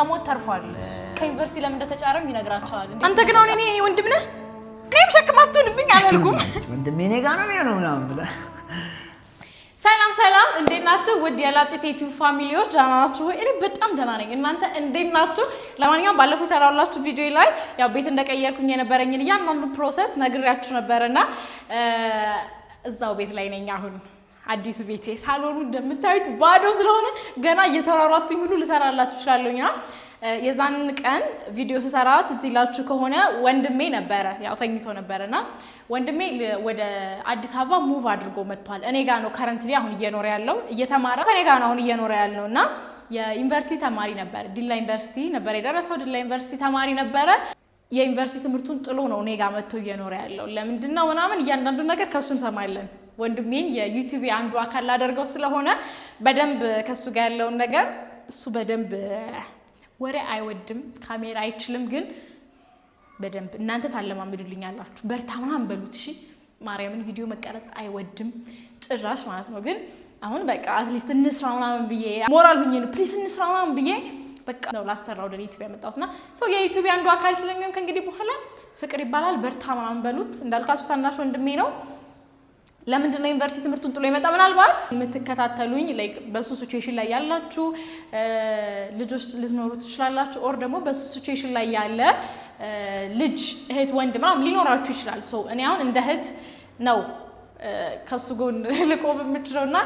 ከሞት ተርፏል ከዩኒቨርሲቲ ለምን እንደተጫረም ይነግራቸዋል አንተ ግን አሁን እኔ ወንድም ነህ እኔም ሸክማቱንብኝ አላልኩም ወንድሜ እኔ ጋር ነው የሚሆነው ምናምን ብለህ ሰላም ሰላም እንዴት ናችሁ ውድ የላጤት ዩቲዩብ ፋሚሊዎች ደህና ናችሁ ወይ? እኔ በጣም ደህና ነኝ እናንተ እንዴት ናችሁ? ለማንኛውም ባለፈው ሰራውላችሁ ቪዲዮ ላይ ያው ቤት እንደቀየርኩኝ የነበረኝን ያንኑ ፕሮሰስ ነግሬያችሁ ነበርና እዛው ቤት ላይ ነኝ አሁን አዲሱ ቤቴ ሳሎኑ እንደምታዩት ባዶ ስለሆነ ገና እየተራራጥኩኝ ሁሉ ልሰራላችሁ እችላለሁና የዛን ቀን ቪዲዮ ስሰራት እዚህ ላችሁ ከሆነ ወንድሜ ነበረ ያው ተኝቶ ነበርና ወንድሜ ወደ አዲስ አበባ ሙቭ አድርጎ መጥቷል እኔ ጋር ነው ከረንትሊ አሁን እየኖረ ያለው እየተማረ ከኔ ጋር ነው አሁን እየኖረ ያለውና የዩኒቨርሲቲ ተማሪ ነበር ዲላ ዩኒቨርሲቲ ነበር የደረሰው ዲላ ዩኒቨርሲቲ ተማሪ ነበረ የዩኒቨርሲቲ ትምህርቱን ጥሎ ነው እኔ ጋር መጥቶ እየኖረ ያለው ለምንድነው ምናምን እያንዳንዱ ነገር ከሱ እንሰማለን ወንድሜን የዩቲዩብ አንዱ አካል አደረገው ስለሆነ በደንብ ከሱ ጋር ያለው ነገር እሱ በደንብ ወሬ አይወድም ካሜራ አይችልም ግን በደንብ እናንተ ታለማምዱልኛላችሁ በርታ ምናምን በሉት እሺ ማርያምን ቪዲዮ መቀረጽ አይወድም ጭራሽ ማለት ነው ግን አሁን በቃ አትሊስት እንስራው ምናምን ብዬ ሞራል ሁኜ ነው ፕሊዝ እንስራው ምናምን ብዬ በቃ ነው ላሰራው ወደ ዩቲዩብ ያመጣሁትና የዩቲዩብ አንዱ አካል ስለሚሆን ከእንግዲህ በኋላ ፍቅር ይባላል በርታ ምናምን በሉት እንዳልካችሁ ታናሽ ወንድሜ ነው ለምንድነው ዩኒቨርሲቲ ትምህርቱን ጥሎ የመጣ ምናልባት የምትከታተሉኝ ላይክ በሱ ሲቹዌሽን ላይ ያላችሁ ልጆች ልትኖሩ ትችላላችሁ ኦር ደግሞ በሱ ሲቹዌሽን ላይ ያለ ልጅ እህት ወንድ ምናምን ሊኖራችሁ ይችላል እኔ አሁን እንደ እህት ነው ከሱ ጎን ልቆም የምችለውና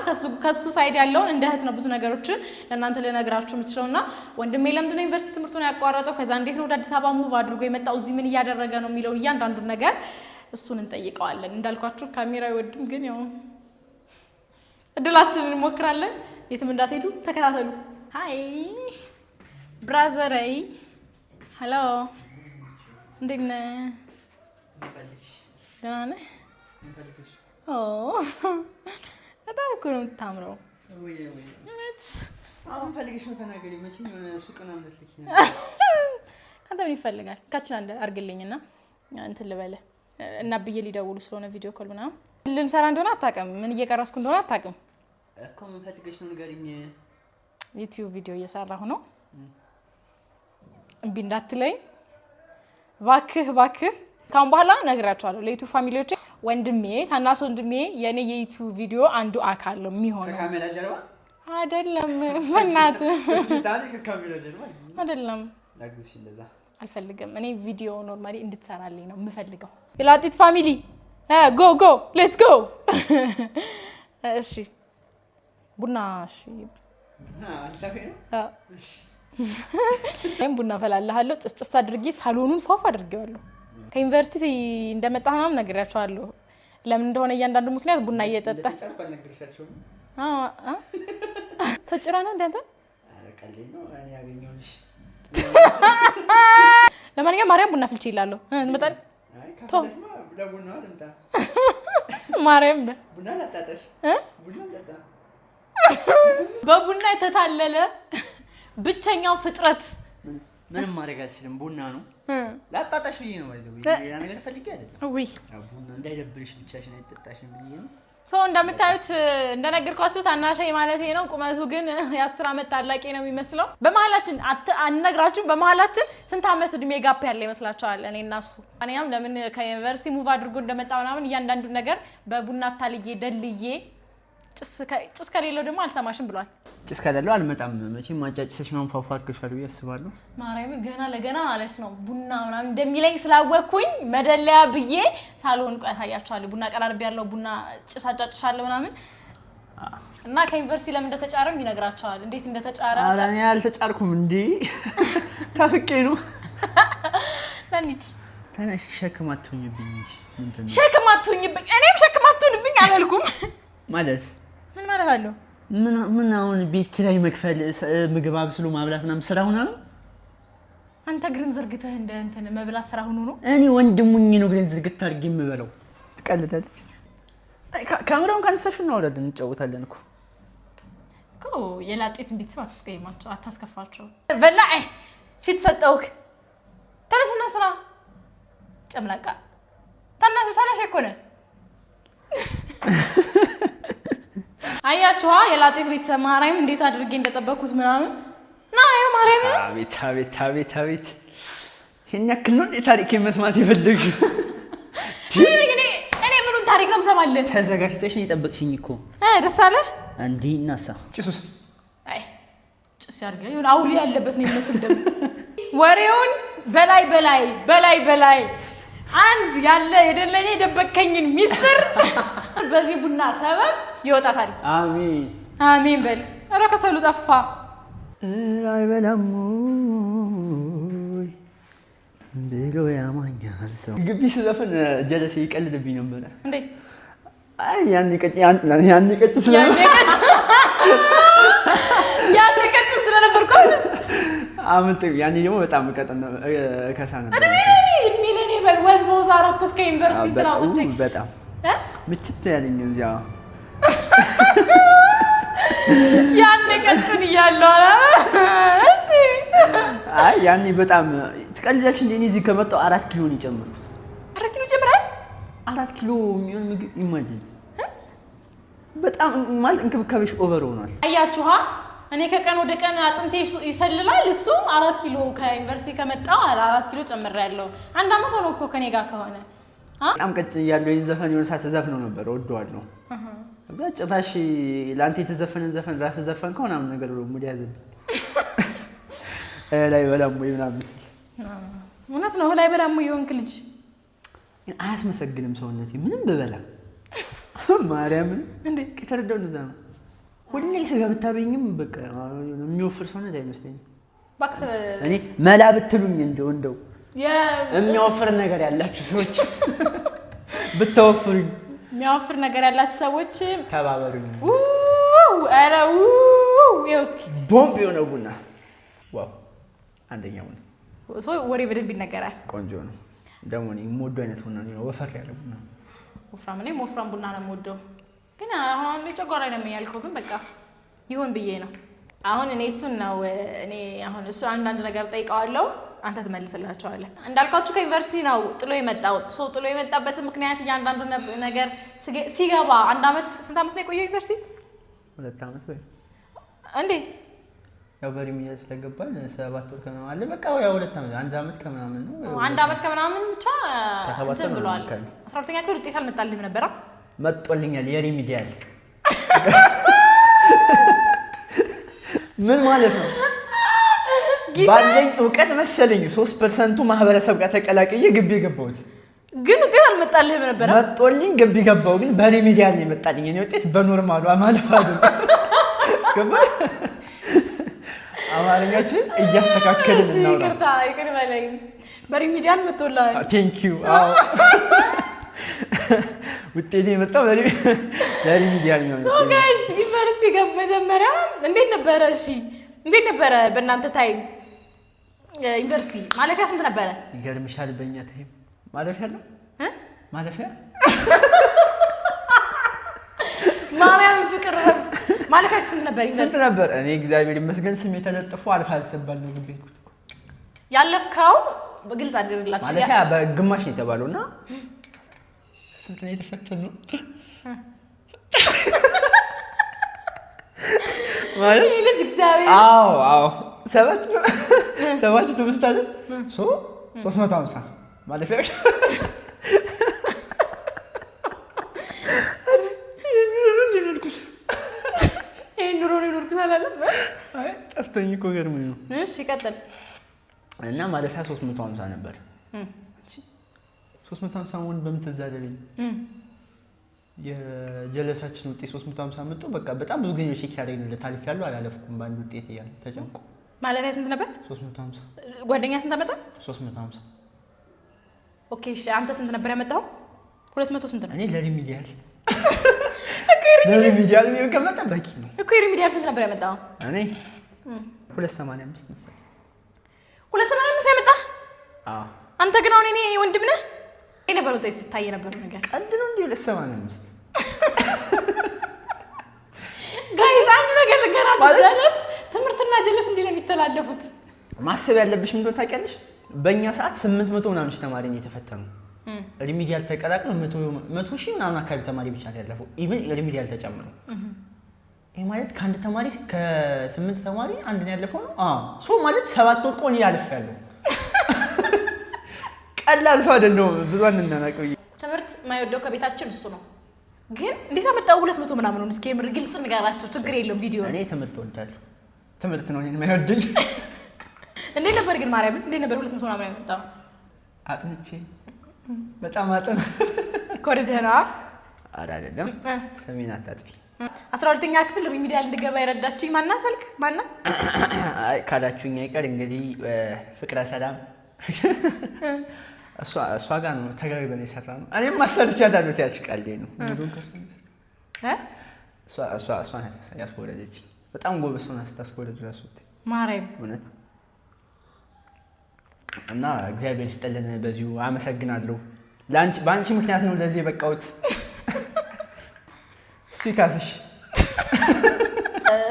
ከሱ ሳይድ ያለውን እንደ እህት ነው ብዙ ነገሮችን ለእናንተ ልነግራችሁ የምችለውና ወንድሜ ለምንድነው ዩኒቨርሲቲ ትምህርቱን ያቋረጠው ከዛ እንዴት ነው ወደ አዲስ አበባ ሙቭ አድርጎ የመጣው እዚህ ምን እያደረገ ነው የሚለው እያንዳንዱ ነገር እሱን እንጠይቀዋለን እንዳልኳችሁ ካሜራ አይወድም ግን ያው እድላችንን እንሞክራለን የትም እንዳትሄዱ ተከታተሉ ሃይ ብራዘርይ ሄሎ እንዴት ነህ ደህና ነህ በጣም እኮ ነው የምታምረው አሁን ፈልገሽ ነው ተናገሪ መቼም የሆነ ሱቅ ነው የምትልኪኝ ካንተ ምን ይፈልጋል ካችን አንድ አርግልኝና እንትን ልበለ እና ብዬ ሊደውሉ ስለሆነ ቪዲዮ ኮል ምናምን ልንሰራ እንደሆነ አታውቅም ምን እየቀረስኩ እንደሆነ አታውቅም እኮ ምን ፈልገሽ ነው ንገሪኝ ዩቲዩብ ቪዲዮ እየሰራሁ ነው እምቢ እንዳትለኝ እባክህ ካሁን በኋላ ነግራቸዋለሁ ለዩቲዩብ ፋሚሊዎች ወንድሜ ታናሽ ወንድሜ የኔ የዩቲዩብ ቪዲዮ አንዱ አካል ነው የሚሆነው ከካሜራ ጀርባ አይደለም በእናት ታዲያ ከካሜራ ጀርባ አይደለም ላግዝሽ ለዛ አልፈልግም እኔ ቪዲዮ ኖርማሊ እንድትሰራልኝ ነው የምፈልገው የላጤት ፋሚሊ ጎ ሌትስ ጎ እሺ ቡና እሺ ቡና ፈላለሃለሁ ጽጽጽ አድርጌ ሳሎኑን ፏፍ አድርጌዋለሁ ከዩኒቨርሲቲ እንደመጣሁ ምናምን ነግሬያቸዋለሁ ለምን እንደሆነ እያንዳንዱ ምክንያት ቡና እየጠጣ ተጭራና እንዳንተ ቀልኝ ነው እኔ ያገኘሁልሽ ለማንኛውም ማርያም ቡና ፍልቼ ይላል እንመጣለን ቶ ቡና ልምጣ ማርያም ቡና ላጣጣሽ ቡና ላጣ በቡና የተታለለ ብቸኛው ፍጥረት ምንም ማድረግ አልችልም ቡና ነው ላጣጣሽ ብዬ ነው ማለት ያ ነገር ፈልጌ አይደለም ወይ ቡና እንዳይደብርሽ ብቻሽን አይጠጣሽም ብዬ ነው እንደምታዩት እንደነገርኳችሁ ታናሽ ማለት ነው ቁመቱ ግን የ10 አመት ታላቂ ነው የሚመስለው በመሐላችን አንነግራችሁ በመሐላችን ስንት አመት እድሜ ጋፕ ያለ ይመስላችኋል እኔና እሱ እኔም ለምን ከዩኒቨርሲቲ ሙቭ አድርጎ እንደመጣው ምናምን እያንዳንዱ ነገር በቡና ታልዬ ደልዬ ጭስ ከሌለው ደግሞ አልሰማሽም ብሏል ጭስ ከሌለው አልመጣም መቼም ማጫጭሰሽ ማንፋፋ አድርገሻል ብዬ አስባለሁ ማርያም ገና ለገና ማለት ነው ቡና ምናምን እንደሚለኝ ስላወቅኩኝ መደለያ ብዬ ሳሎን ቆይ ታያቻለሁ ቡና ቀራርብ ያለው ቡና ጭስ አጫጭሻለሁ ምናምን እና ከዩኒቨርሲቲ ለምን እንደተጫረም ይነግራቸዋል እንዴት እንደተጫረ አላኔ አልተጫርኩም እንዴ ታፍቄ ነው ለኒት ታናሽ ሸክም አትሁኝብኝ እንትን ሸክም አትሁኝብኝ እኔም ሸክም አትሁንብኝ አላልኩም ማለት ምን ማለት አለው ምን አሁን ቤት ኪራይ መክፈል ምግብ አብስሎ ማብላትና ስራ ሆነ ነው አንተ ግርን ዝርግተህ እንደ እንትን መብላት ስራ ሆኖ ነው እኔ ወንድሙኝ ነው ግርን ዝርግት አድርጌ የምበለው ትቀልዳለች ካሜራውን ካነሳሽ ነው ወደ እንጫወታለን እኮ የላጤትን ቤተሰብ አታስቀይማቸው አታስከፋቸው በላይ ፊት ሰጠውክ ተነስና ስራ ጨምላቃ ታናሽ እኮ ነህ አያችኋ የላጤት ቤተሰብ ማራይም እንዴት አድርጌ እንደተጠበኩት ምናምን ና ያው ማርያም አቤት አቤት አቤት አቤት ይሄን ያክል ነው ታሪክ መስማት የፈለግሽ እኔ ምኑን ታሪክ ነው የምሰማልህ ተዘጋጅተሽ ነው የጠበቅሽኝ እኮ ደስ አለ እንዴ እናሳ ጭሱስ አይ ጭስ ያርገ ይሁን አውሊ ያለበት ነው የሚመስል ደግሞ ወሬውን በላይ አንድ ያለ የደለኔ ደበከኝን ሚስጥር በዚህ ቡና ሰበብ ይወጣታል አሜን በል ኧረ ከሰሉ ጠፋ አይበላም ብሎ ያማኛል ሰው ግቢ ስዘፈን ጀለሴ ይቀልድብኝ ነበር እንዴ አይ ያን ቀጭ ስለነበር ቆምስ አምልጥ ያኔ ደግሞ በጣም ከሳ ነበር እድሜ ለኔ በል ወዝቦዝ አረኩት ከዩኒቨርሲቲ ትራውጥቼ በጣም ምችት ያለኝ እዚያ ያን ቀጭን ይያለው እሺ አይ ያኔ በጣም ትቀልጃለሽ እንዴ እዚህ ከመጣው 4 ኪሎ ነው የጨመርኩት 4 ኪሎ ጨምራል 4 ኪሎ የሚሆን ምግብ ኢማጂን በጣም ማለት እንክብካቤሽ ኦቨር ሆኗል አያችኋ እኔ ከቀን ወደ ቀን አጥንቴ ይሰልላል እሱ 4 ኪሎ ከዩኒቨርሲቲ ከመጣው 4 ኪሎ ጨምሬያለሁ አንድ አመት ሆኖ እኮ ከኔ ጋር ከሆነ በጣም ቀጭን ያለው የዘፈን የሆነ ሰዓት ዘፈነው ነበር ወደዋለሁ ከዛ ጭራሽ ላንተ የተዘፈነን ዘፈን ራስ ዘፈንከው ምናምን ነገር ብሎ ሙድ ያዘብኝ ላይ በላም ወይ ምናምን እውነት ነው ላይ በላም ይሆንክ ልጅ አያስመሰግንም ሰውነቴ ምንም በበላ ማርያምን እንዴ ከተረዳው እንደዛ ነው ሁሌ ስጋ ብታበኝም በቃ የሚወፍር ሰውነት አይመስለኝም ባክስ እኔ መላ ብትሉኝ እንደው የሚወፍር ነገር ያላችሁ ሰዎች ብታወፍሩኝ የሚወፍር ነገር ያላችሁ ሰዎች ተባበሩኝ አረ ይውስኪ ቦምብ የሆነ ቡና ዋው አንደኛው ነው ወሬ በደንብ ይነገራል ቆንጆ ነው ደግሞ እኔ የምወደው አይነት ቡና ነው ወፈር ያለ ቡና ወፍራም ቡና ነው የምወደው ግን አሁን ጨጓራዬ ነው የሚያልከው ግን በቃ ይሁን ብዬ ነው አሁን እኔ እሱን ነው እኔ አሁን እሱ አንዳንድ ነገር ጠይቀዋለሁ አንተ ትመልስላቸዋለህ እንዳልካችሁ ከዩኒቨርሲቲ ነው ጥሎ የመጣው ጥሎ የመጣበት ምክንያት እያንዳንዱ ነገር ሲገባ አንድ አመት ስንት አመት ነው የቆየው ዩኒቨርሲቲ 2 አመት ወይ እንዴት ያው በሪሚዲያል ስለገባን 7 ወር ከመናምን አለ በቃ ያው 2 አመት 1 አመት ከመናምን ነው 1 አመት ከመናምን ብቻ እንትን ብሏል 12ኛ ክፍል ውጤት አልመጣልኝም ነበር መጥቶልኛል የሪሚዲያል ምን ማለት ነው ባለኝ ዕውቀት መሰለኝ 3% ማህበረሰብ ጋር ተቀላቀየ ግቢ ገባሁት ግን ውጤት አልመጣልህም ነበር መጥቶልኝ ግቢ ገባሁ ግን በሪሚዲያል ነው የመጣልኝ እኔ ውጤት በኖርማሉ ማለፍ አይደል ገባ አማርኛችን እያስተካከልን ነው ይቅር በለኝ በሪሚዲያል መጥቶልሃል ቴንክ ዩ አዎ ውጤት የመጣው ለሪሚዲያል ነው ጋይስ ዩኒቨርሲቲ ገብ መጀመሪያ እንዴት ነበረ በእናንተ ታይም ዩኒቨርሲቲ ማለፊያ ስንት ነበረ ይገርምሻል በእኛ ታይም ማለፊያ ነው ማለፊያ ማርያም ፍቅር ማለፊያችሁ ስንት ነበር ስንት ነበር እኔ እግዚአብሔር ይመስገን ስም የተለጥፎ አልፋል ሰባል ነው ግቢ ያለፍከው በግልጽ አድርግላችሁ ማለፊያ በግማሽ ነው የተባለውና ስንት ነው የተፈተነው ማለት ልጅ እግዚአብሔር አዎ ሰባት ትምስታለ 350 ማለፊያ ኑሮ አላለም አይ ጠፍቶኝ እኮ ገርሞኝ ነው እሺ ቀጥል እና ማለፊያ 350 ነበር 350 ወን በመተዛደረኝ የጀለሳችን ውጤት 350 መጥቶ በቃ በጣም ብዙ ጊዜ ቼክ ያደረግንለት ታሪፍ ያለው አላለፍኩም ባንድ ውጤት ይያል ተጨንቆ ማለፊያ ስንት ነበር 350 ጓደኛ ስንት አመጣ 350 ኦኬ እሺ አንተ ስንት ነበር ያመጣው 200 ስንት ነው እኔ ለሪሚዲያል ለሪሚዲያል ነው ከመጣ በቂ ነው እኮ ሪሚዲያል ስንት ነበር ያመጣው እኔ 285 መሰለኝ 285 ያመጣ አንተ ግን አሁን እኔ ወንድም ነህ እኔ ነበር ወጣይ ሲታይ ነበር ነገር ቀልድ ነው እንዴ 285 ጋይስ አንድ ነገር ልንገራችሁ ጀለስ ትምህርትና ጀለስ እንዴ ነው የሚተላለፉት ማሰብ ያለብሽ ምን እንደሆነ ታውቂያለሽ በእኛ ሰዓት 800 ምናምን ተማሪ ነው የተፈተኑ ሪሚዲያል ተቀላቅሎ 100 ሺህ ምናምን አካባቢ ተማሪ ብቻ ያለፈው ኢቭን ሪሚዲያል ተጨምሮ ይሄ ማለት ከአንድ ተማሪ ከ8 ተማሪ አንድ ነው ያለፈው ነው። ሶ ማለት 7 ወር ቆን ያለፈው ቀላል ሰው አይደለም። ብዙ አንናናቀው ትምህርት የማይወደው ከቤታችን እሱ ነው። ግን እንዴት አመጣው 200 ምናምን ነው? እስኪ የምር ግልጽ ንገራቸው። ችግር የለውም ቪዲዮ እኔ ትምህርት ወዳለሁ። ትምህርት ነው እኔን የማይወደኝ። እንዴት ነበር ግን ማርያም? እንዴት ነበር 200 ምናምን ያመጣው? አጥንቼ በጣም አጥን ኮርጀና አይደለም። ሰሜን አታጥፊ 12ኛ ክፍል ሪሚዲያል እንድገባ የረዳችኝ ማናት አልክ? ማናት? አይ ካላችሁኝ አይቀር እንግዲህ ፍቅረ ሰላም እሷ ጋር ነው ተጋግዘን የሰራነው። እኔም ማሰርቻታለሁ። ያሽቃልኝ ነው ሙሉን እሷ ያስወለደች በጣም ጎበዝ ሆና ስታስወለድ እራሱ ማርያም እውነት እና እግዚአብሔር ይስጥልን። በዚሁ አመሰግናለሁ። በአንቺ ምክንያት ነው ለዚህ የበቃሁት። እሱ ይካስሽ።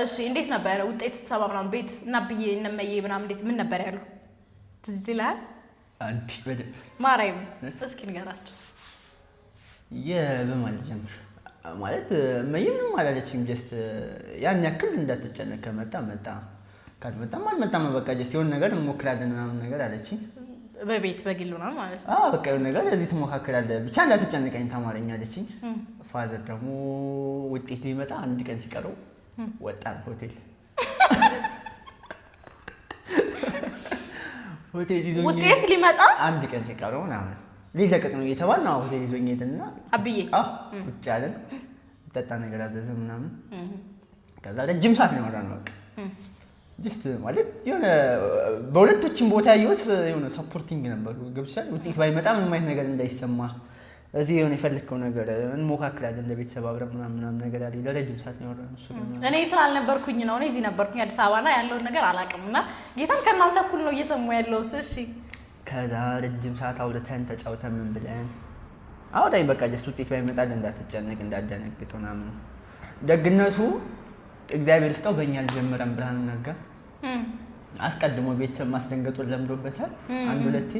እሺ እንዴት ነበር ውጤት ስትሰማ ምናምን ቤት እና ብዬ እነመዬ ምናምን እንዴት ምን ነበር ያለው? ትዝ ይልሃል? አንቺ በደንብ ማርያም እስኪ ንገራቸው። በማለት ጀምር ማለት ምንም አላለችም። ጀስት ያን ያክል እንዳትጨነቅ ከመጣ መጣ ካልመጣም አልመጣም በቃ ጀስት የሆነ ነገር እንሞክራለን ምናምን ነገር አለችኝ። በቤት በግሉ ነው ማለት ነው። በቃ የሆነ ነገር እዚህ ትሞካከራለህ ብቻ እንዳትጨነቀኝ ተማረኝ አለችኝ። ፋዘር ደግሞ ውጤት ሊመጣ አንድ ቀን ሲቀረው ወጣን ሆቴል ይዞኝ ውጤት ሊመጣ አንድ ቀን ሲቀረው ምናምን ሊለቀቅ ነው እየተባልን ሆቴል ይዞኝ ሄድና አብዬ ቁጭ አለን። ጠጣ ነገር አዘዝን ምናምን ከዛ ረጅም ሰዓት ነው የወራነው። በቃ ጀስት ማለት የሆነ በሁለቶችም ቦታ ያየሁት የሆነ ሰፖርቲንግ ነበሩ። ገብቶሻል? ውጤት ባይመጣ ምንም አይነት ነገር እንዳይሰማ እዚህ የሆነ የፈለከው ነገር እንሞካክራለን ለቤተሰብ አብረን ምናምን ነገር አለ። ለረጅም ሰዓት ነው ያወራነው። እሱ እኔ ስላልነበርኩኝ ነው። እኔ እዚህ ነበርኩኝ አዲስ አበባና ያለውን ነገር አላውቅም እና ጌታን ከእናንተ እኩል ነው እየሰሙ ያለሁት። እሺ ከዛ ረጅም ሰዓት አውርተን ተጫውተን ምን ብለን አውዳኝ በቃ ጀስት ውጤት ባይመጣል እንዳትጨነቅ እንዳትደነግጥ ምናምን። ደግነቱ እግዚአብሔር ስጠው በእኛ አልጀመረም። ብርሃኑ ነጋ አስቀድሞ ቤተሰብ ማስደንገጡን ለምዶበታል። አንድ ሁለቴ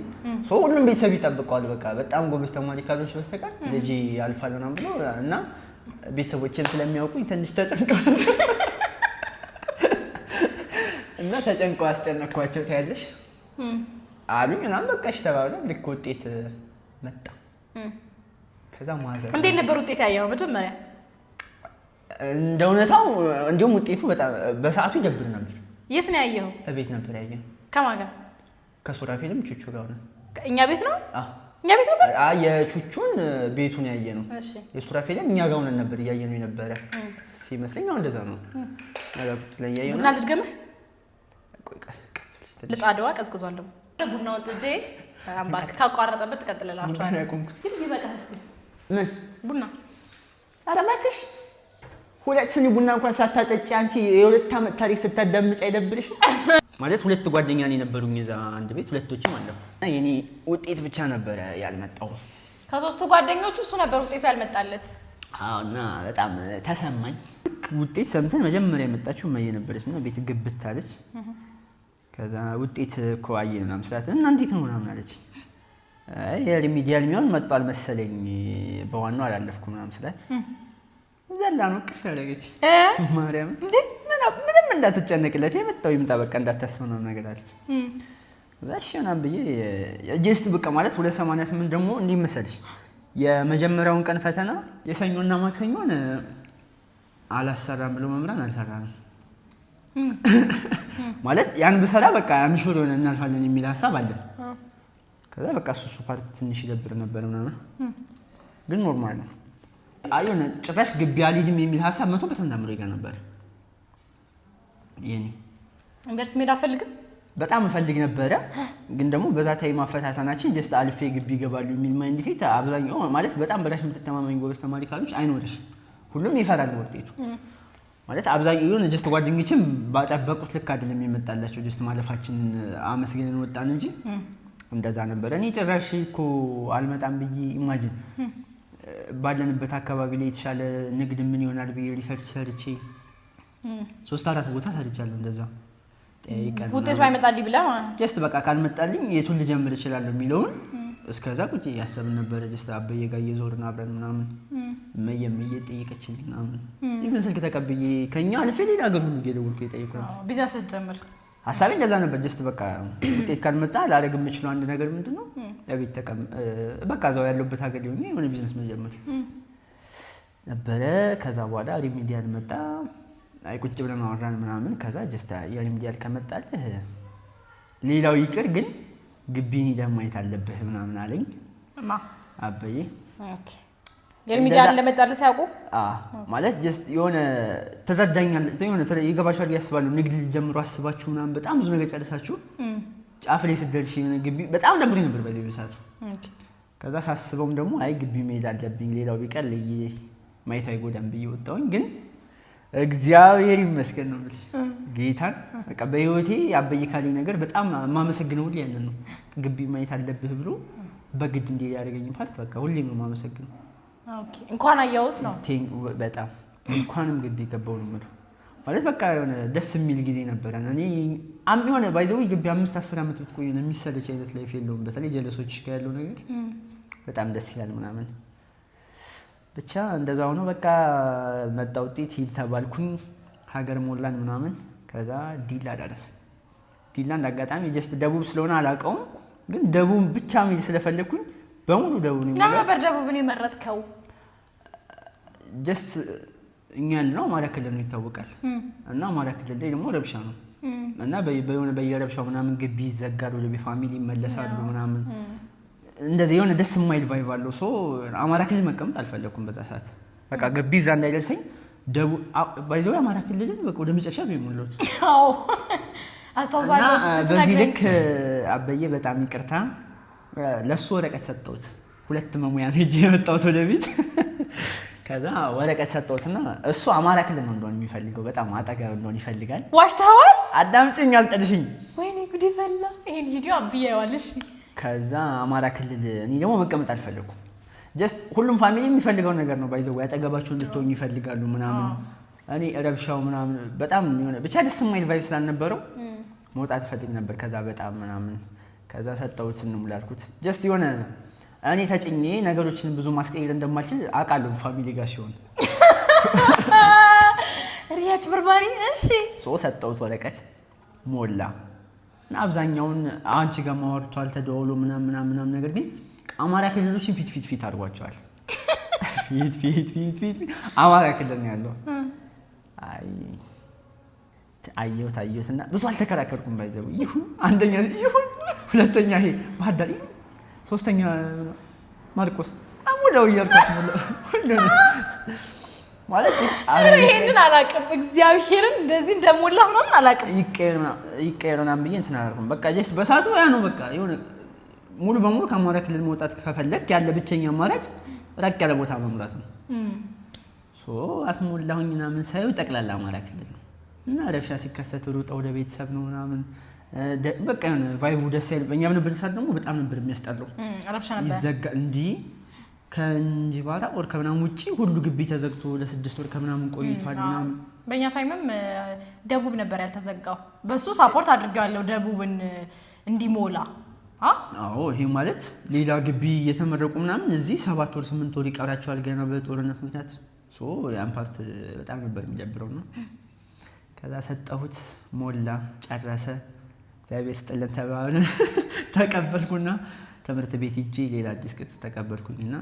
ሁሉም ቤተሰብ ይጠብቀዋል። በቃ በጣም ጎበዝ ተማሪ ካልሆንሽ በስተቀር ልጅ ያልፋል ምናምን ብሎ እና ቤተሰቦቼም ስለሚያውቁኝ ትንሽ ተጨንቀው እና ተጨንቀው አስጨነቅኳቸው። ታያለሽ አሉኝ ምናምን በቃ እሺ ተባብለን ልክ ውጤት መጣ። ከዛ ማዘር እንዴት ነበር ውጤት ያየው መጀመሪያ? እንደ እውነታው እንዲሁም ውጤቱ በጣም በሰዓቱ ይደብር ነበር። የት ነው ያየው? እቤት ነበር ያየው። ከማን ጋር? ከሱራፌልም ቹቹ ጋር ነው። እኛ ቤት ነው? እኛ ቤት ነበር። የቹቹን ቤቱን ያየ ነው። እሺ የሱራፌልም እኛ ጋር ሆነን ነበር እያየ ነው የነበረ ሲመስለኝ። አሁን እንደዛ ነው ነገር ላይ ያየው ነው። ቡና ልድገምህ? ቆይ ቀስ ብለሽ ልጣደዋ ቀዝቅዟል። ደግሞ ቡናውን ጥጄ አምባክ ካቋረጠበት ትቀጥልላችኋል። ግን ይበቃል። እስኪ ምን ቡና? ኧረ እባክሽ ሁለት ስኒ ቡና እንኳን ሳታጠጪ አንቺ የሁለት ዓመት ታሪክ ስታዳምጪ አይደብርሽም? ማለት ሁለት ጓደኛ ነው የነበሩኝ እዛ አንድ ቤት፣ ሁለቶችም አለፉ። የኔ ውጤት ብቻ ነበረ ያልመጣው። ከሶስቱ ጓደኞቹ እሱ ነበር ውጤቱ ያልመጣለት። እና በጣም ተሰማኝ። ውጤት ሰምተን መጀመሪያ የመጣችው እማዬ ነበረች እና ቤት ግብት አለች። ከዛ ውጤት እኮ አየን ምናምን ስላት እና እንዴት ነው ምናምን አለች። የሪሚዲያል የሚሆን መጥቷል መሰለኝ በዋናው አላለፍኩ ምናምን ስላት ዘላ ነው ቅፍ ያደረገች። ማርያም እንዴ ምንም እንዳትጨነቅለት የመጣው ይምጣ በቃ እንዳታስብ ነው ነገር አለች። እሺ ምናምን ብዬ ጀስት በቃ ማለት 288 ደግሞ እንዲህ መሰለሽ የመጀመሪያውን ቀን ፈተና የሰኞና ማክሰኞን አላሰራም ብሎ መምራን አልሰራም ማለት ያን ብሰራ በቃ አምሹር ሆነ እናልፋለን የሚል ሀሳብ አለ። ከዛ በቃ እሱ ፓርት ትንሽ ይደብር ነበር ምናምን ግን ኖርማል ነው። አየነ ጭራሽ ግቢ አልሄድም የሚል ሀሳብ 100% አምሮ ይገ ነበር። የኔ ዩኒቨርሲቲ መሄድ አትፈልግም? በጣም እፈልግ ነበረ ግን ደግሞ በዛ ታይም ማፈታተናችን ጀስት አልፌ ግቢ ይገባሉ የሚል ማይንድ ሴት አብዛኛው ማለት በጣም በራሽ የምትተማመኝ ጎበዝ ተማሪ ካሉሽ አይኖርሽ። ሁሉም ይፈራል ውጤቱ ማለት አብዛኛው የሆነ ጀስት ጓደኞችም ባጠበቁት ልክ አይደለም የመጣላቸው ጀስት ማለፋችን አመስግነን ወጣን እንጂ እንደዛ ነበር። እኔ ጭራሽ እኮ አልመጣም ብዬ ኢማጂን ባለንበት አካባቢ ላይ የተሻለ ንግድ ምን ይሆናል ብዬ ሪሰርች ሰርቼ 3-4 ቦታ ሰርቻለሁ። እንደዛ ውጤት ባይመጣልኝ ብለህ ማለት ጀስት በቃ ካልመጣልኝ የቱን ልጀምር እችላለሁ የሚለውን እስከዛ ቁጭ ያሰብን ነበር ጀስት አበየ ጋር እየዞርን አብረን ምናምን መየም እየጠየቀችኝ ምናምን ይሄን ስልክ ተቀብዬ ከኛ አልፌ ሌላ ሀገር ሁሉ እየደወልኩ የጠየኩኝ ቢዝነስ ጀምር ሀሳቤ እንደዛ ነበር። ጀስት በቃ ውጤት ካልመጣ ላደርግ የምችለው አንድ ነገር ምንድነው ለቤት ተቀም በቃ እዛው ያለበት ሀገር ሊሆን የሆነ ቢዝነስ መጀመር ነበረ። ከዛ በኋላ ሪሚዲያል መጣ። አይ ቁጭ ብለን አወራን ምናምን። ከዛ ጀስት የሪሚዲያል ከመጣልህ ሌላው ይቅር ግን ግቢን ሄደህ ማየት አለብህ ምናምን አለኝ አበዬ። ኦኬ የሪሚዲያል እንደመጣልህ ሲያውቁ ማለት ጀስት የሆነ ትረዳኛለህ የሆነ ይገባሻል ያስባሉ። ንግድ ሊጀምሩ አስባችሁ ምናምን በጣም ብዙ ነገር ጨርሳችሁ ጫፍ ላይ ስትደርሺ ግቢ በጣም ደብሮኝ ነበር በዚህ ሰዓት። ከዛ ሳስበውም ደግሞ አይ ግቢ መሄድ አለብኝ ሌላው ቢቀር ማየት አይጎዳም ብዬ ወጣሁኝ። ግን እግዚአብሔር ይመስገን ነው የምልሽ ጌታን በቃ በህይወቴ አበየ ካለኝ ነገር በጣም የማመሰግነው ሁሌ ያንን ነው። ግቢ ማየት አለብህ ብሎ በግድ እንዲህ ያደረገኝ ፓርት በቃ ሁሌም ነው የማመሰግነው። ኦኬ እንኳን አያውስ ነው በጣም እንኳንም ግቢ ገባው ነው የምለው። ማለት በቃ የሆነ ደስ የሚል ጊዜ ነበረ። እኔ የሆነ ባይዘው ግቢ 5-10 ዓመት ብትቆይ ነው የሚሰለች አይነት ላይፍ የለውም። በተለይ ጀለሶች ጋር ያለው ነገር በጣም ደስ ይላል ምናምን። ብቻ እንደዛ ሆኖ በቃ መጣ ውጤት ሂድ ተባልኩኝ። ሀገር ሞላን ምናምን። ከዛ ዲላ ደረሰ። ዲላ እንዳጋጣሚ ጀስት ደቡብ ስለሆነ አላውቀውም፣ ግን ደቡብ ብቻ መሄድ ስለፈለኩኝ በሙሉ ደቡብ ነው። ነበር ደቡብን የመረጥከው? ጀስት እኛ ያለነው አማራ ክልል ነው ይታወቃል። እና አማራ ክልል ላይ ደግሞ ረብሻ ነው እና በየረብሻው ምናምን ግቢ ይዘጋል፣ ወደ ፋሚሊ ይመለሳሉ ምናምን እንደዚህ የሆነ ደስ የማይል ቫይብ አለው። ሶ አማራ ክልል መቀመጥ አልፈለኩም በዛ ሰዓት። በቃ ግቢ እዛ እንዳይደርሰኝ ደቡብ ባይዘው አማራ ክልልን በቃ ወደ መጨረሻ ነው የሞላሁት። አዎ አስታውሳለሁ። በዚህ ልክ አበየ በጣም ይቅርታ ለሱ ወረቀት ሰጠሁት። 2 መሙያ ነው እጄ የመጣሁት ወደ ቤት። ከዛ ወረቀት ሰጠሁትና እሱ አማራ ክልል ነው እንደሆነ የሚፈልገው በጣም አጠገብ እንደሆነ ይፈልጋል። ዋሽተዋል። አዳምጪኝ አልጠልሽኝ። ወይኔ ጉድ ፈላ። ይሄን ቪዲዮ አብዬ ያዋልሽ። ከዛ አማራ ክልል እኔ ደግሞ መቀመጥ አልፈለኩም። ጀስት ሁሉም ፋሚሊ የሚፈልገው ነገር ነው ባይዘው ያጠገባቸው እንድትሆኝ ይፈልጋሉ ምናምን። እኔ ረብሻው ምናምን በጣም የሆነ ብቻ ደስ የማይል ቫይብ ስላልነበረው መውጣት ፈልግ ነበር። ከዛ በጣም ምናምን ከዛ ሰጠሁት እንሙላልኩት። ጀስት የሆነ እኔ ተጭኜ ነገሮችን ብዙ ማስቀየር እንደማልችል አውቃለሁ ፋሚሊ ጋር ሲሆን። ሪያት በርባሪ እሺ ሰጠሁት ወረቀት ሞላ። እና አብዛኛውን አንቺ ጋር ማወርቷል ተደውሎ ምናምን ነገር ግን አማራ ክልሎችን ፊት አድርጓቸዋል። ፊት አማራ ክልል ነው ያለው። አይ አየሁትና ብዙ አልተከራከርኩም። ባይዘው ይሁን አንደኛ ይሁን ሁለተኛ ይሄ ባህር ዳር ይሁን ሶስተኛ ማርቆስ አሙላው እያልኩት ማለት ይሄንን አላውቅም። እግዚአብሔርን እንደዚህ እንደሞላ ምናምን አላውቅም። ይቀየርና ብዬ እንትን አላልኩም። በቃ ጀስ በሳቱ ያ ነው በቃ የሆነ ሙሉ በሙሉ ከአማራ ክልል መውጣት ከፈለክ ያለ ብቸኛ አማራጭ ራቅ ያለ ቦታ መሙላት ነው። አስሞላሁኝ ምናምን ሳይው ጠቅላላ አማራ ክልል ነው እና ረብሻ ሲከሰት ሩጣ ወደ ቤተሰብ ነው ምናምን በቃ የሆነ ቫይቡ ደስ ያለ። በእኛ በነበረ ሰዓት ደግሞ በጣም ነበር የሚያስጠላው። ረብሻ ነበር ይዘጋ እንዲህ ከእንጅባራ ወር ከምናምን ውጪ ሁሉ ግቢ ተዘግቶ ለ6 ወር ከምናምን ቆይቷል ምናምን። በእኛ ታይምም ደቡብ ነበር ያልተዘጋው። በሱ ሳፖርት አድርጋለሁ ደቡብን እንዲሞላ። አዎ ይሄ ማለት ሌላ ግቢ እየተመረቁ ምናምን እዚህ 7 ወር 8 ወር ይቀራቸዋል ገና በጦርነት ምክንያት። ያን ፓርት በጣም ነበር የሚደብረው ነው። ከዛ ሰጠሁት ሞላ ጨረሰ። እግዚአብሔር ይስጥልን ተባብለን ተቀበልኩና ትምህርት ቤት ሂጄ ሌላ አዲስ ቅጽ ተቀበልኩኝና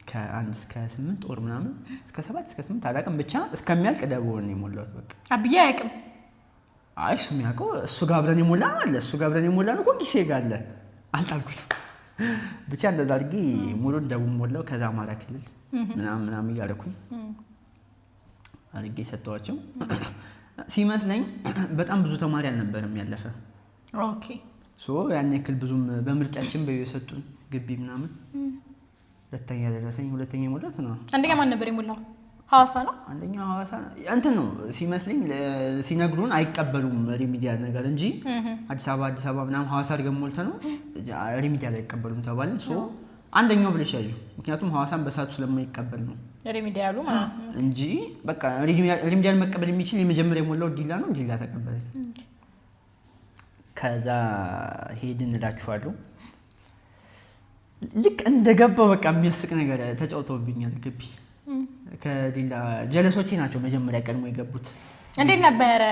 ከ1 እስከ 8 ወር ምናምን እስከ 7 እስከ 8 አላውቅም ብቻ እስከሚያልቅ ደቡብ ነው የሞላሁት። በቃ አብዬ አያውቅም። አይ እሱ የሚያውቀው እሱ ጋር አብረን የሞላ አለ እሱ ጋር አብረን የሞላ ነው ጊዜ ጋር አለ አልጣልኩትም። ብቻ እንደዛ አድርጌ ሙሉን ደቡብ ሞላው። ከዛ አማራ ክልል ምናምን እያደረኩኝ አድርጌ ሰጠኋቸው። ሲመስለኝ በጣም ብዙ ተማሪ አልነበረም ያለፈ። ኦኬ ያን ያክል ብዙም በምርጫችን በየሰጡን ግቢ ምናምን። ሁለተኛ ደረሰኝ። ሁለተኛ የሞላት ነው። አንደኛ ማን ነበር የሞላው? ሐዋሳ ነው። አንደኛ ሐዋሳ እንትን ነው ሲመስለኝ። ሲነግሩን አይቀበሉም ሪሚዲያል ነገር እንጂ አዲስ አበባ ምናምን ሐዋሳ አድርገን ሞልተ ነው ሪሚዲያል አይቀበሉም ተባልን። አንደኛው ብለሽ ያዡ። ምክንያቱም ሐዋሳን በሰዓቱ ስለማይቀበል ነው ሪሚዲያሉ ማለት እንጂ በቃ ሪሚዲያል መቀበል የሚችል የመጀመሪያ የሞላው ዲላ ነው። ዲላ ተቀበለ። ከዛ ሄድን እላችኋለሁ። ልክ እንደገባው በቃ የሚያስቅ ነገር ተጫውተውብኛል ግቢ ከሌላ ጀለሶቼ ናቸው መጀመሪያ ቀድሞ የገቡት እንዴት ነበረ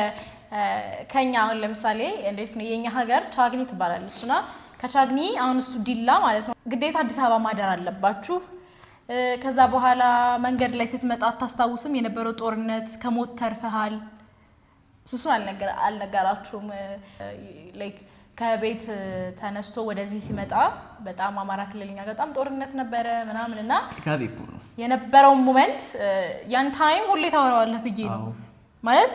ከኛ አሁን ለምሳሌ እንዴት ነው የኛ ሀገር ቻግኒ ትባላለችና ከቻግኒ አሁን እሱ ዲላ ማለት ነው ግዴታ አዲስ አበባ ማደር አለባችሁ ከዛ በኋላ መንገድ ላይ ስትመጣ አታስታውስም የነበረው ጦርነት ከሞት ተርፈሃል ሱሱ አልነገራችሁም ላይክ ከቤት ተነስቶ ወደዚህ ሲመጣ በጣም አማራ ክልልኛ በጣም ጦርነት ነበረ ምናምንና ጥጋብ እኮ ነው የነበረው ሞመንት ያን ታይም ሁሌ ታወራዋለህ ብዬ ነው ማለት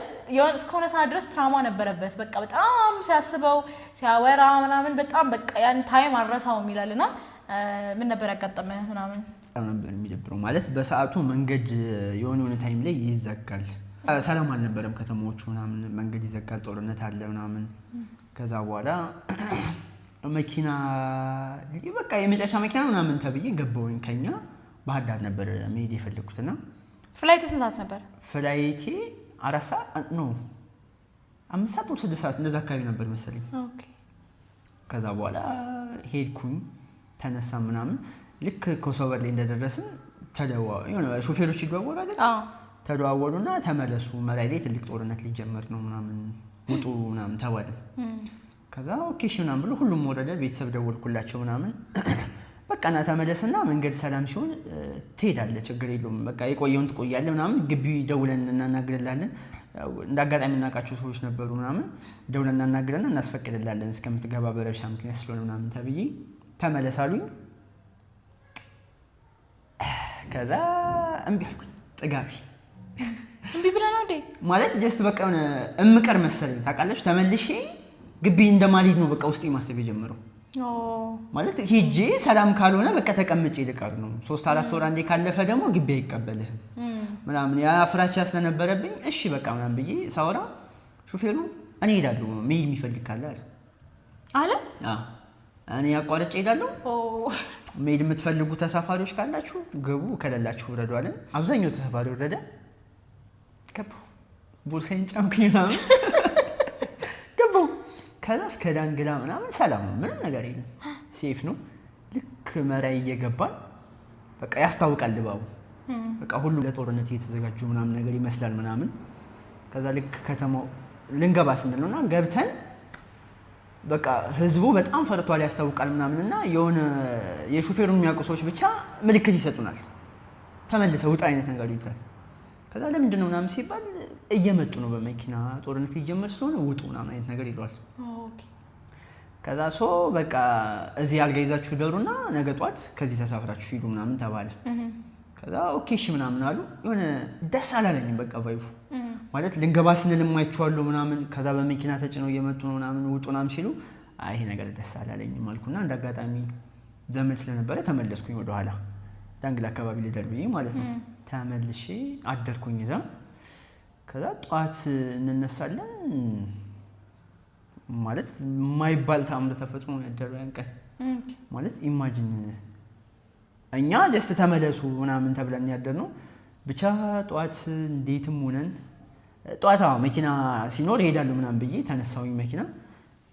እስከሆነ ሰዓት ድረስ ትራማ ነበረበት በቃ በጣም ሲያስበው ሲያወራ ምናምን በጣም በቃ ያን ታይም አልረሳውም ይላልና ምን ነበር ያጋጠመህ ምናምን ነበር የሚደብረው ማለት በሰዓቱ መንገድ የሆነ ታይም ላይ ይዘጋል ሰላም አልነበረም ከተማዎቹ ምናምን መንገድ ይዘጋል ጦርነት አለ ምናምን ከዛ በኋላ መኪና በቃ የመጫቻ መኪና ምናምን ተብዬ ገባሁኝ ከኛ ባህር ዳር ነበር መሄድ የፈለኩትና ፍላይት ስንት ሰዓት ነበር ፍላይቴ 4 ሰዓት ነው 5 ሰዓት ወይ 6 ሰዓት እንደዛ አካባቢ ነበር መሰለኝ ኦኬ ከዛ በኋላ ሄድኩኝ ተነሳ ምናምን ልክ ኮሶቨር ላይ እንደደረስን የሆነ ሾፌሮች ይደዋወሉ አይደል ተደዋወሉና ተመለሱ መላይ ላይ ትልቅ ጦርነት ሊጀመር ነው ምናምን ውጡ ምናምን ተባለ ከዛ ኦኬ እሺ ምናምን ብሎ ሁሉም ወረደ ቤተሰብ ደወልኩላቸው ምናምን በቃ ና ተመለስና መንገድ ሰላም ሲሆን ትሄዳለህ ችግር የለውም በቃ የቆየውን ትቆያለህ ምናምን ግቢ ደውለን እናናግርላለን እንዳጋጣሚ እናቃቸው ሰዎች ነበሩ ምናምን ደውለን እናናግርና እናስፈቅድላለን እስከምትገባ በረብሻ ምክንያት ስለሆነ ምናምን ተብዬ ተመለሳሉኝ ከዛ እምቢ አልኩኝ ጥጋቢ እምቢ ብላ ነው እንዴ ማለት ጀስት በቃ እምቀር መሰለኝ ታውቃለች ተመልሼ ግቢ እንደማልሄድ ነው በቃ ውስጤ ማሰብ የጀመረው ማለት ሂጄ ሰላም ካልሆነ በቃ ተቀምጬ ልቀር ነው 3-4 ወር አንዴ ካለፈ ደግሞ ግቢ አይቀበልህም ምናምን ያ ፍራቻ ስለነበረብኝ እሺ በቃ ምናምን ብዬ ሳወራ ሹፌሩ እኔ ሄዳለሁ መሄድ የሚፈልግ ካለ አለ እኔ አቋርጬ ሄዳለሁ መሄድ የምትፈልጉ ተሳፋሪዎች ካላችሁ ግቡ ከሌላችሁ ውረዱ አለን አብዛኛው ተሳፋሪ ወረደ ገባሁ ቦርሳዬን ጫንኩኝ ምናምን ገባሁ ከዛ እስከ ዳንግላ ምናምን ሰላም ነው ምንም ነገር የለም ሴፍ ነው ልክ መራይ እየገባን በቃ ያስታውቃል ድባቡ በቃ ሁሉ ለጦርነት እየተዘጋጁ ምናምን ነገር ይመስላል ምናምን ከዛ ልክ ከተማው ልንገባ ስንል ነውና ገብተን በቃ ህዝቡ በጣም ፈርቷል ያስታውቃል ምናምንና የሆነ የሹፌሩን የሚያውቁ ሰዎች ብቻ ምልክት ይሰጡናል ተመልሰው ውጣ አይነት ነገር ይላል ከዛ ለምንድን ነው ምናምን ሲባል እየመጡ ነው በመኪና ጦርነት ሊጀመር ስለሆነ ውጡ ምናምን አይነት ነገር ይሏል ኦኬ ከዛ በቃ እዚህ አልጋ ይዛችሁ ደሩና ነገ ጧት ከዚህ ተሳፍራችሁ ሂዱ ምናምን ተባለ ከዛ ኦኬ እሺ ምናምን አሉ የሆነ ደስ አላለኝም በቃ ቫይቡ ማለት ልንገባ ስንል የማይቻሉ ምናምን ከዛ በመኪና ተጭነው እየመጡ ነው ምናምን ውጡ ምናምን ሲሉ ይሄ ነገር ደስ አላለኝም አልኩና እንዳጋጣሚ ዘመድ ስለነበረ ተመለስኩኝ ወደ ኋላ ዳንግላ አካባቢ ልደርብኝ ማለት ነው ተመልሼ አደርኩኝ እዛ ከዛ ጧት እንነሳለን ማለት ማይባል ታምር ተፈጥሮ ነው ያደረው ያን ቀን ማለት ኢማጂን እኛ ጀስት ተመለሱ ምናምን ተብለን ያደርነው ብቻ ጧት እንዴትም ሆነን ጧት መኪና ሲኖር ሄዳለሁ ምናምን ብዬ ተነሳውኝ መኪና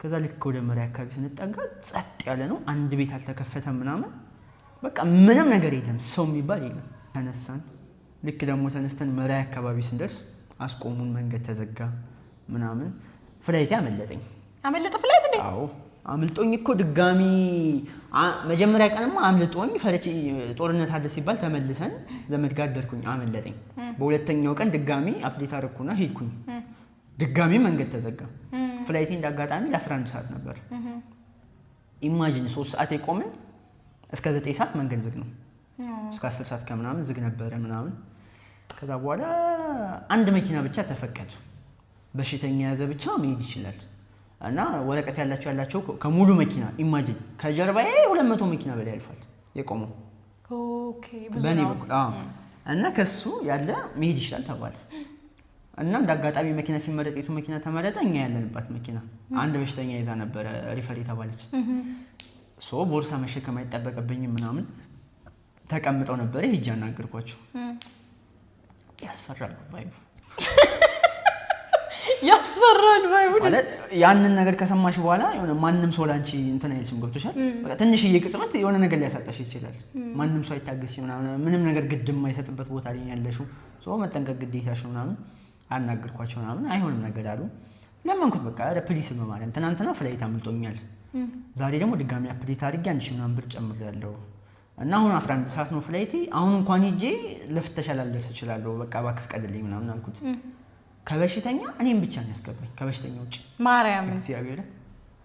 ከዛ ልክ ወደ መሪያ አካባቢ ስንጠጋ ጸጥ ያለ ነው አንድ ቤት አልተከፈተም ምናምን በቃ ምንም ነገር የለም ሰው የሚባል የለም ተነሳን ልክ ደግሞ ተነስተን መሪያ አካባቢ ስንደርስ አስቆሙን መንገድ ተዘጋ ምናምን ፍላይቴ አመለጠኝ ፍላይት እንዴ አዎ አምልጦኝ እኮ ድጋሚ መጀመሪያ ቀንማ አምልጦኝ ፈረቺ ጦርነት አለ ሲባል ተመልሰን ዘመድ ጋር ደርኩኝ አመለጠኝ በሁለተኛው ቀን ድጋሚ አፕዴት አረኩና ሄድኩኝ ድጋሚ መንገድ ተዘጋ ፍላይቴ እንዳጋጣሚ ለ11 ሰዓት ነበር ኢማጂን 3 ሰዓት የቆመን እስከ 9 ሰዓት መንገድ ዝግ ነው እስከ 10 ሰዓት ከምናምን ዝግ ነበር ምናምን ከዛ በኋላ አንድ መኪና ብቻ ተፈቀደ በሽተኛ ያዘ ብቻ መሄድ ይችላል እና ወረቀት ያላቸው ከሙሉ መኪና ኢማጂን ከጀርባዬ 200 መኪና በላይ ያልፋል የቆመው ኦኬ ብዙ በኔ ነው በኩል እና ከሱ ያለ መሄድ ይችላል ተባለ እና እንዳጋጣሚ መኪና ሲመረጥ የቱ መኪና ተመረጠ እኛ ያለንባት መኪና አንድ በሽተኛ ይዛ ነበር ሪፈር የተባለች ቦርሳ መሸከም አይጠበቅብኝም ምናምን ተቀምጠው ነበር ሄጄ አናገርኳቸው ያስፈራሉ ቫይቡ ያስፈራል ባይሆን ማለት ያንን ነገር ከሰማሽ በኋላ የሆነ ማንንም ሰው ላንቺ እንትን አይልሽም ገብቶሻል በቃ ትንሽዬ ቅጽበት የሆነ ነገር ሊያሳጣሽ ይችላል ማንንም ሰው አይታገስሽ ምንም ነገር ግድም የማይሰጥበት ቦታ ላይ ያለሽው ሰው መጠንቀቅ ግዴታሽ ነው ምናምን አናገርኳቸው ምናምን አይሆንም ነገር አሉ ለማንኩት በቃ ፕሊስ በማለት ትናንትና ፍላይት አምልጦኛል ዛሬ ደግሞ ድጋሚ አፕዴት አድርጌ 1000 ምናምን ብር ጨምሬያለሁ እና አሁን 11 ሰዓት ነው ፍላይቴ አሁን እንኳን ሄጄ ለፍተሻ ላልደርስ እችላለሁ በቃ ባክፍ ቀልልኝ ምናምን አልኩት ከበሽተኛ እኔም ብቻ ነው ያስገባኝ ከበሽተኛ ውጪ ማርያም እግዚአብሔር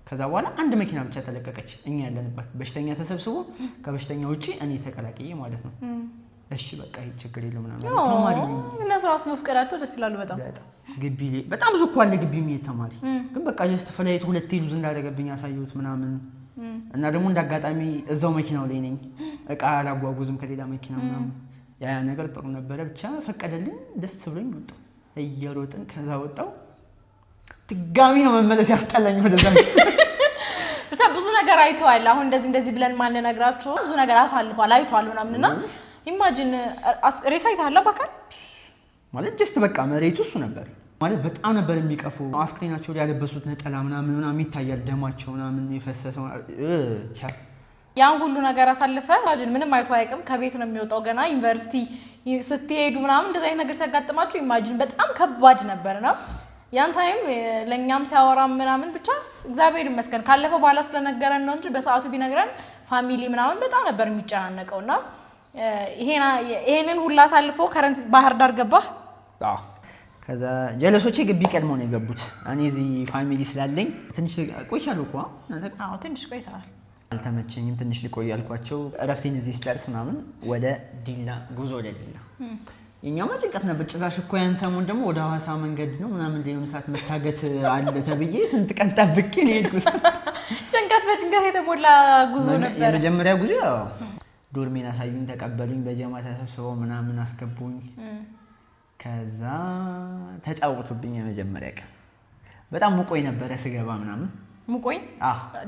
ከዛ በኋላ አንድ መኪና ብቻ ተለቀቀች እኛ ያለንባት በሽተኛ ተሰብስቦ ከበሽተኛ ውጪ እኔ ተቀላቀየ ማለት ነው እሺ በቃ ይሄ ችግር የለም ምናምን ተማሪ ነው እና ራስ መፍቀራቸው ደስ ይላሉ በጣም ግቢ በጣም ብዙ እኮ አለ ግቢ የሚሄድ ተማሪ ግን በቃ ጀስት ፍላይት ሁለት ዩዝ እንዳደረገብኝ ያሳዩት ምናምን እና ደግሞ እንዳጋጣሚ እዛው መኪናው ላይ ነኝ እቃ አላጓጉዝም ከሌላ መኪና ምናምን ያ ነገር ጥሩ ነበረ ብቻ ፈቀደልኝ ደስ ብሎኝ ወጣሁ እየሮጥን ከዛ ወጣው ድጋሚ ነው መመለስ ያስጠላኝ ወደዛ ብቻ ብዙ ነገር አይተዋል አሁን እንደዚህ ብለን ማን ነግራችሁ ብዙ ነገር አሳልፏል አይተዋል ምናምንና ኢማጂን ሬሳይት አለ ባካል ማለት ጀስት በቃ መሬቱ እሱ ነበር ማለት በጣም ነበር የሚቀፉ አስክሬናቸው ላይ ያለበሱት ነጠላ ምናምን ይታያል ደማቸው ምናምን የፈሰሰው ያን ሁሉ ነገር አሳልፈ ኢማጂን ምንም አይቶ አይቀም ከቤት ነው የሚወጣው ገና ዩኒቨርሲቲ ስትሄዱ ምናምን እንደዛ አይነት ነገር ሲያጋጥማችሁ ኢማጂን በጣም ከባድ ነበርና ያን ታይም ለኛም ሲያወራ ምናምን ብቻ እግዚአብሔር ይመስገን ካለፈ በኋላ ስለነገረን ነው እንጂ በሰዓቱ ቢነግረን ፋሚሊ ምናምን በጣም ነበር የሚጨናነቀውና ይሄንን ሁላ አሳልፎ ከረንት ባህር ዳር ገባ ከዛ ጀለሶቼ ግቢ ቀድሞ ነው የገቡት እኔ እዚህ ፋሚሊ ስላለኝ ትንሽ ቆይቻለሁ እኮ ትንሽ ቆይተናል አልተመቸኝም ትንሽ ልቆይ ያልኳቸው እረፍቴን እዚህ ስጨርስ ምናምን ወደ ዲላ ጉዞ ወደ ዲላ የኛማ ጭንቀት ነበር ጭራሽ እኮ ያን ሰሞን ደግሞ ወደ ሐዋሳ መንገድ ነው ምናምን ለየሆነ ሰዓት መታገት አለ ተብዬ ስንት ቀን ጠብቄ ነው የሄድኩት ጭንቀት በጭንቀት የተሞላ ጉዞ ነበር የመጀመሪያ ጉዞ ዶርሜን አሳዩኝ ተቀበሉኝ በጀማ ተሰብስበው ምናምን አስገቡኝ ከዛ ተጫወቱብኝ የመጀመሪያ ቀን በጣም ሙቆይ ነበር ስገባ ምናምን ሙቆይ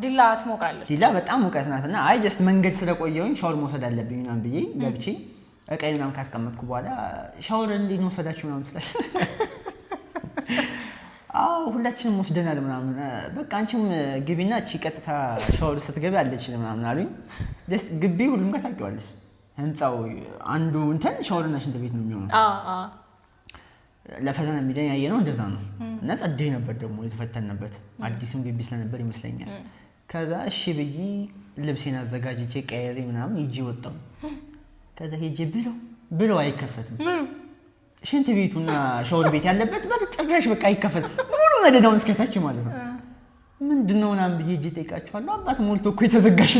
ዲላ ትሞቃለች ዲላ በጣም ሙቀት ናትና አይ ጀስት መንገድ ስለቆየሁኝ ሻወር መውሰድ አለብኝ ምናምን ብዬ ገብቼ እቃዬን ምናምን ካስቀመጥኩ በኋላ ሻወር እንዴት ነው ወሰዳችሁ ምናምን ስላሽ ሁላችንም ወስደናል ምናምን በቃ አንቺም ግቢና እቺ ቀጥታ ሻወር ስትገቢ አለች ምናምን አሉኝ ጀስት ግቢ ሁሉም ጋር ታውቂዋለሽ ህንጻው አንዱ እንትን ሻወርና ሽንት ቤት ነው የሚሆነው ለፈተና የሚደኝ ያየነው እንደዛ ነው እና ጸደይ ነበር ደግሞ የተፈተነበት አዲስም ግቢ ስለነበር ይመስለኛል ከዛ እሺ ብዬ ልብሴን አዘጋጅቼ ቀይሬ ምናምን ይጂ ወጣው ከዛ ሄጄ ብሎ አይከፈትም ሽንት ቤቱና ሻወር ቤት ያለበት በጭራሽ በቃ አይከፈትም ሙሉ መደዳውን እስከታች ማለት ነው ምንድነው ምናምን ብዬ ሄጄ ጠይቃቸዋለሁ አባት ሞልቶ እኮ የተዘጋሽ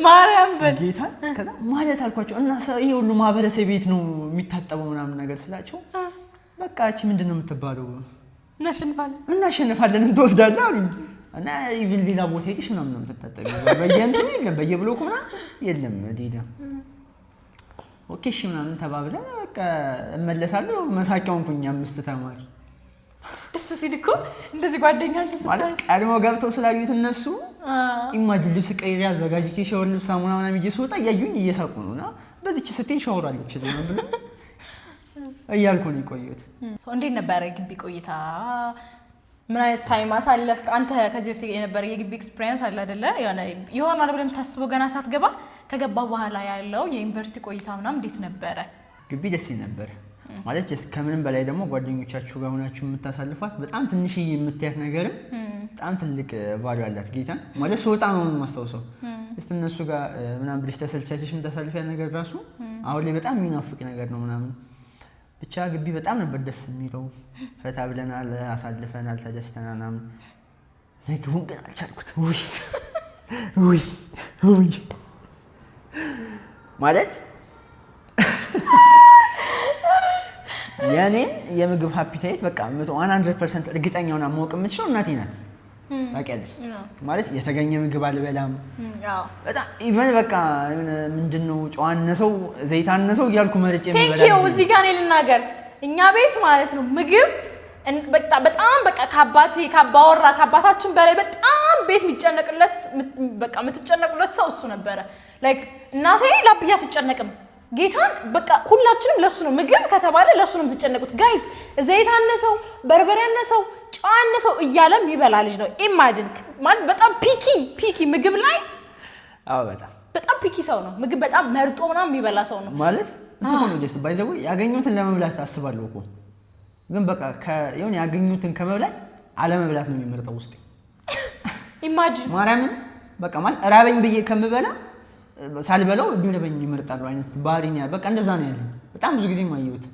ማርያም በጌታ ከዛ ማለት አልኳቸው እና ይሄ ሁሉ ማህበረሰብ ቤት ነው የሚታጠበው ምናምን ነገር ስላቸው በቃ እቺ ምንድነው የምትባለው እናሸንፋለን እንተወስዳለን አሉኝ እና ኢቭን ሌላ ቦታ ሄድሽ ምናምን ነው የምትታጠበው በየእንትኑ የለም በየብሎኩ ምናምን የለም ዲዳ ኦኬ እሺ ምናምን ተባብለን በቃ እመለሳለሁ መሳቂያውን ኩኝ 5 ተማሪ ደስ ሲል እኮ እንደዚህ ጓደኛን ተሰጣኝ ቀድሞ ገብተው ስላዩት እነሱ ኢማጂን ልብስ ቀይሬ አዘጋጅቼ ሻወር ልብስ ሳሙና ምናምን ይዤ ስወጣ እያዩኝ እየሳቁ ነውና በዚህች ስትይ ሻወር አለች ነው ብሎ እያልኩ ነው የቆየሁት እንዴት ነበር ግቢ ቆይታ ምን አይነት ታይም አሳለፍክ አንተ ከዚህ በፊት የነበረ የግቢ ኤክስፒሪየንስ አለ አይደለ ይሆናል ብለህ የምታስበው ገና ሳትገባ ከገባ በኋላ ያለው የዩኒቨርሲቲ ቆይታ ምናምን እንዴት ነበረ ግቢ ደስ ይል ነበር ማለት ጀስት ከምንም በላይ ደግሞ ጓደኞቻችሁ ጋር ሆናችሁ የምታሳልፏት በጣም ትንሽ የምትያት ነገር በጣም ትልቅ ቫልዩ አላት ጌታን ማለት ስወጣ ነው የማስታውሰው እስቲ እነሱ ጋር ምናምን ብለሽ ተሰልቻለሽ የምታሳልፊያ ነገር ራሱ አሁን ላይ በጣም የሚናፍቅ ነገር ነው ምናምን ብቻ ግቢ በጣም ነበር ደስ የሚለው ፈታ ብለናል አሳልፈናል ተደስተናል ምናምን ግን አልቻልኩትም ውይ ማለት ያኔ የምግብ ሃፒታይት በቃ 100% እርግጠኛውና ማወቅ የምትችለው እናቴ ናት ታውቂያለሽ ማለት የተገኘ ምግብ አልበላም በጣም ኢቨን በቃ ምንድነው ጨዋነሰው ዘይታነሰው እያልኩ መርጬ ቴንክ ዩ እዚህ ጋር እኔ ልናገር እኛ ቤት ማለት ነው ምግብ በጣም በቃ ከአባታችን በላይ በጣም ቤት የሚጨነቅለት በቃ የምትጨነቅለት ሰው እሱ ነበረ ላይክ እናቴ ላብያ ትጨነቅም ጌታን በቃ ሁላችንም ለሱ ነው ምግብ ከተባለ ለሱ ነው የምትጨነቁት ጋይስ ዘይት አነሰው በርበሬ አነሰው ጨው አነሰው እያለም ይበላ ልጅ ነው ኢማጂን ማለት በጣም ፒኪ ምግብ ላይ በጣም ፒኪ ሰው ነው ምግብ በጣም መርጦ ምናምን የሚበላ ሰው ነው ማለት እንትን ነው ጀስት ባይዘው ያገኙትን ለመብላት አስባለሁ እኮ ግን በቃ የሆነ ያገኙትን ከመብላት አለመብላት ነው የሚመርጠው ውስጥ ኢማጂን ማርያምን በቃ ማለት ራበኝ ብዬ ከምበላ ሳልበላው ቢረበኝ ይመርጣሉ አይነት ባህሪኛ በቃ እንደዛ ነው ያለኝ በጣም ብዙ ጊዜ ማየሁት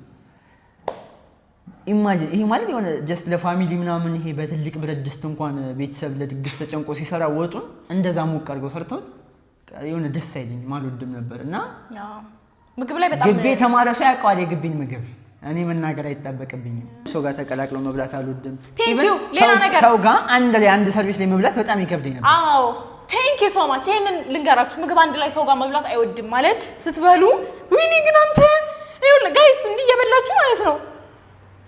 ኢማጂን ይሄ ማለት የሆነ ጀስት ለፋሚሊ ምናምን ይሄ በትልቅ ብረት ድስት እንኳን ቤተሰብ ለድግስ ተጨንቆ ሲሰራ ወጡን እንደዛ ሞቅ አድርገው ሰርተው የሆነ ደስ አይልኝ ማልወድም ነበርና ምግብ ላይ በጣም ግቢ ተማረ ሰው ያውቀዋል የግቢን ምግብ እኔ መናገር አይጣበቅብኝም ሰው ጋር ተቀላቅሎ መብላት አልወድም ሌላ ነገር ሰው ጋር አንድ ሰርቪስ ላይ መብላት በጣም ይከብደኝ ነበር አዎ ቴንክ ዩ ሶ ማች ይሄንን ልንገራችሁ ምግብ አንድ ላይ ሰው ጋር መብላት አይወድም ማለት ስትበሉ ወይኔ ግን አንተ ይኸውልህ ጋይስ እንዲህ እየበላችሁ ማለት ነው